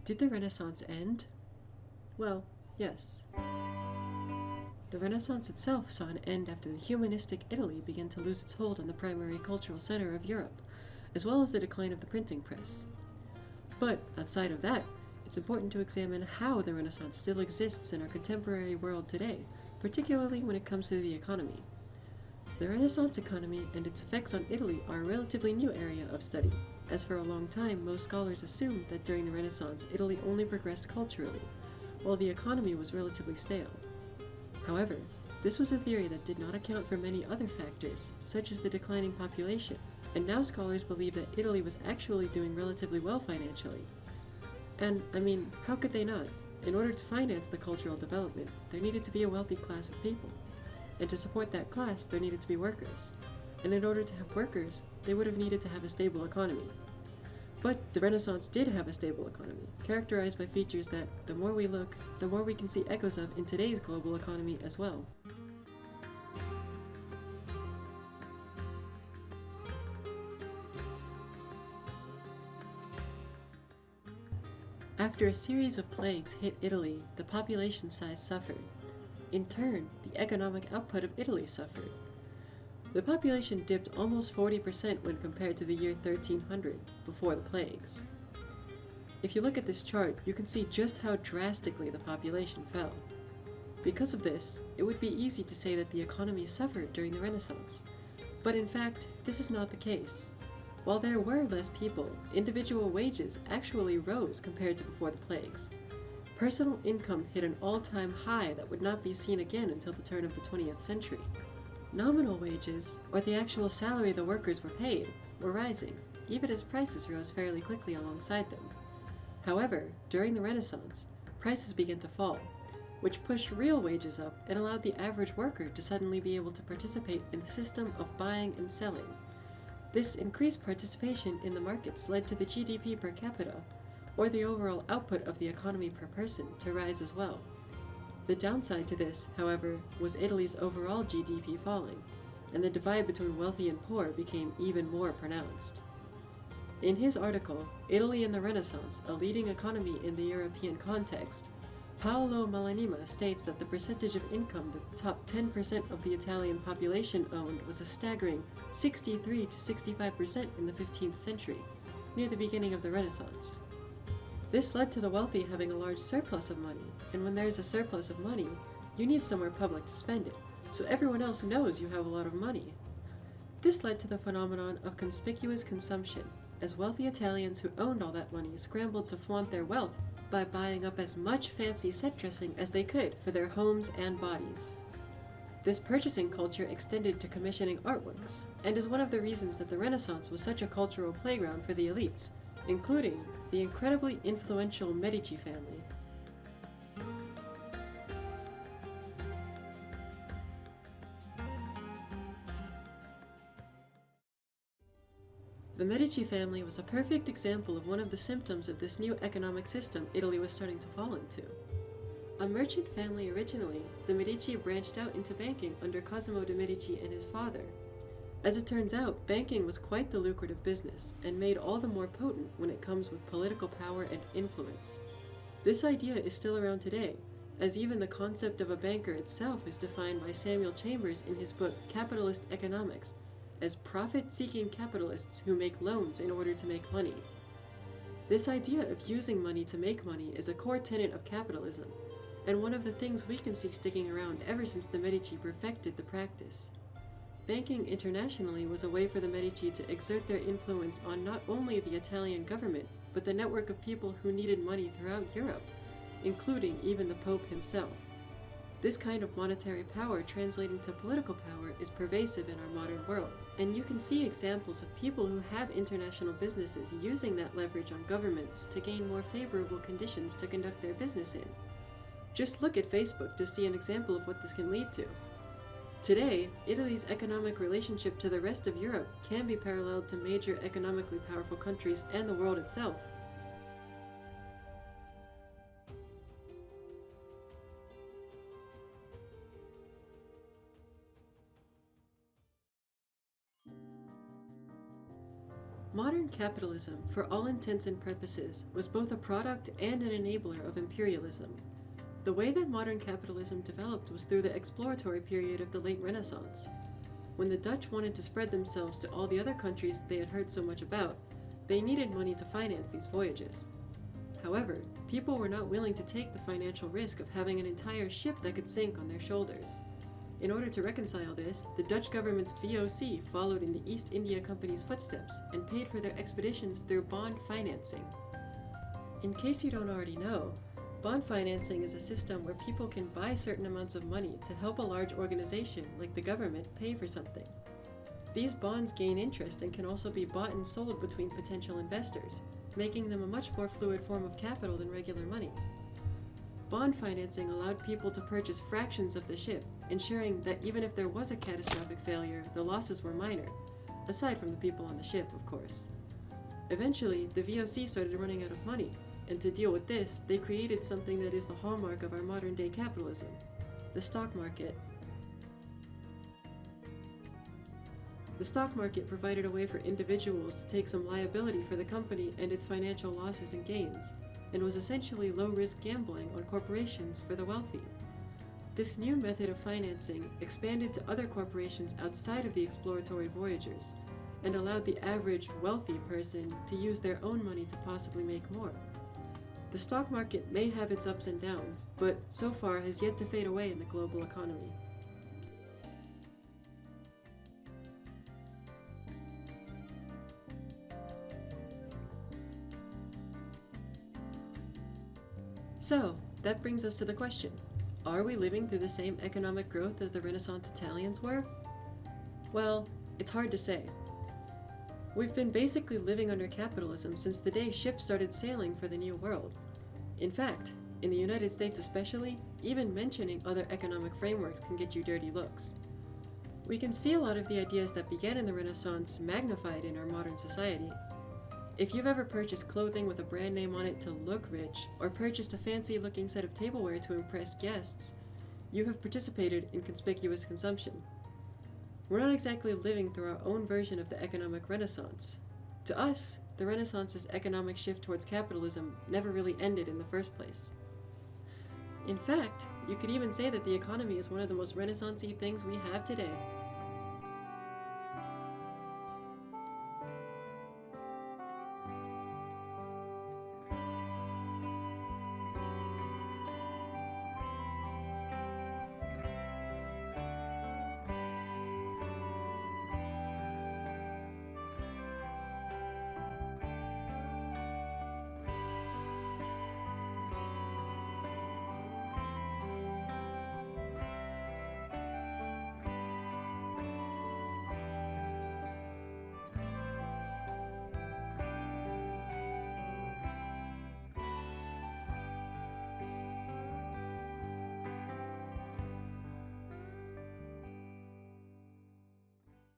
Did the Renaissance end? Well, yes. The Renaissance itself saw an end after the humanistic Italy began to lose its hold on the primary cultural center of Europe, as well as the decline of the printing press. But, outside of that, it's important to examine how the Renaissance still exists in our contemporary world today, particularly when it comes to the economy. The Renaissance economy and its effects on Italy are a relatively new area of study, as for a long time most scholars assumed that during the Renaissance Italy only progressed culturally, while the economy was relatively stale. However, this was a theory that did not account for many other factors, such as the declining population, and now scholars believe that Italy was actually doing relatively well financially. And, how could they not? In order to finance the cultural development, there needed to be a wealthy class of people. And to support that class, there needed to be workers. And in order to have workers, they would have needed to have a stable economy. But the Renaissance did have a stable economy, characterized by features that, the more we look, the more we can see echoes of in today's global economy as well. After a series of plagues hit Italy, the population size suffered. In turn, the economic output of Italy suffered. The population dipped almost 40% when compared to the year 1300, before the plagues. If you look at this chart, you can see just how drastically the population fell. Because of this, it would be easy to say that the economy suffered during the Renaissance. But in fact, this is not the case. While there were less people, individual wages actually rose compared to before the plagues. Personal income hit an all-time high that would not be seen again until the turn of the 20th century. Nominal wages, or the actual salary the workers were paid, were rising, even as prices rose fairly quickly alongside them. However, during the Renaissance, prices began to fall, which pushed real wages up and allowed the average worker to suddenly be able to participate in the system of buying and selling. This increased participation in the markets led to the GDP per capita, or the overall output of the economy per person, to rise as well. The downside to this, however, was Italy's overall GDP falling, and the divide between wealthy and poor became even more pronounced. In his article, Italy in the Renaissance, a Leading Economy in the European Context, Paolo Malanima states that the percentage of income that the top 10% of the Italian population owned was a staggering 63 to 65% in the 15th century, near the beginning of the Renaissance. This led to the wealthy having a large surplus of money, and when there's a surplus of money, you need somewhere public to spend it, so everyone else knows you have a lot of money. This led to the phenomenon of conspicuous consumption, as wealthy Italians who owned all that money scrambled to flaunt their wealth by buying up as much fancy set dressing as they could for their homes and bodies. This purchasing culture extended to commissioning artworks, and is one of the reasons that the Renaissance was such a cultural playground for the elites, including the incredibly influential Medici family. The Medici family was a perfect example of one of the symptoms of this new economic system Italy was starting to fall into. A merchant family originally, the Medici branched out into banking under Cosimo de' Medici and his father. As it turns out, banking was quite the lucrative business, and made all the more potent when it comes with political power and influence. This idea is still around today, as even the concept of a banker itself is defined by Samuel Chambers in his book Capitalist Economics, as profit-seeking capitalists who make loans in order to make money. This idea of using money to make money is a core tenet of capitalism, and one of the things we can see sticking around ever since the Medici perfected the practice. Banking internationally was a way for the Medici to exert their influence on not only the Italian government, but the network of people who needed money throughout Europe, including even the Pope himself. This kind of monetary power translating to political power is pervasive in our modern world, and you can see examples of people who have international businesses using that leverage on governments to gain more favorable conditions to conduct their business in. Just look at Facebook to see an example of what this can lead to. Today, Italy's economic relationship to the rest of Europe can be paralleled to major economically powerful countries and the world itself. Modern capitalism, for all intents and purposes, was both a product and an enabler of imperialism. The way that modern capitalism developed was through the exploratory period of the late Renaissance. When the Dutch wanted to spread themselves to all the other countries they had heard so much about, they needed money to finance these voyages. However, people were not willing to take the financial risk of having an entire ship that could sink on their shoulders. In order to reconcile this, the Dutch government's VOC followed in the East India Company's footsteps and paid for their expeditions through bond financing. In case you don't already know, bond financing is a system where people can buy certain amounts of money to help a large organization, like the government, pay for something. These bonds gain interest and can also be bought and sold between potential investors, making them a much more fluid form of capital than regular money. Bond financing allowed people to purchase fractions of the ship, ensuring that even if there was a catastrophic failure, the losses were minor, aside from the people on the ship, of course. Eventually, the VOC started running out of money, and to deal with this, they created something that is the hallmark of our modern-day capitalism: the stock market. The stock market provided a way for individuals to take some liability for the company and its financial losses and gains, and was essentially low-risk gambling on corporations for the wealthy. This new method of financing expanded to other corporations outside of the exploratory voyagers, and allowed the average wealthy person to use their own money to possibly make more. The stock market may have its ups and downs, but so far has yet to fade away in the global economy. So, that brings us to the question: are we living through the same economic growth as the Renaissance Italians were? Well, it's hard to say. We've been basically living under capitalism since the day ships started sailing for the New World. In fact, in the United States especially, even mentioning other economic frameworks can get you dirty looks. We can see a lot of the ideas that began in the Renaissance magnified in our modern society. If you've ever purchased clothing with a brand name on it to look rich, or purchased a fancy-looking set of tableware to impress guests, you have participated in conspicuous consumption. We're not exactly living through our own version of the economic renaissance. To us, the Renaissance's economic shift towards capitalism never really ended in the first place. In fact, you could even say that the economy is one of the most Renaissance-y things we have today.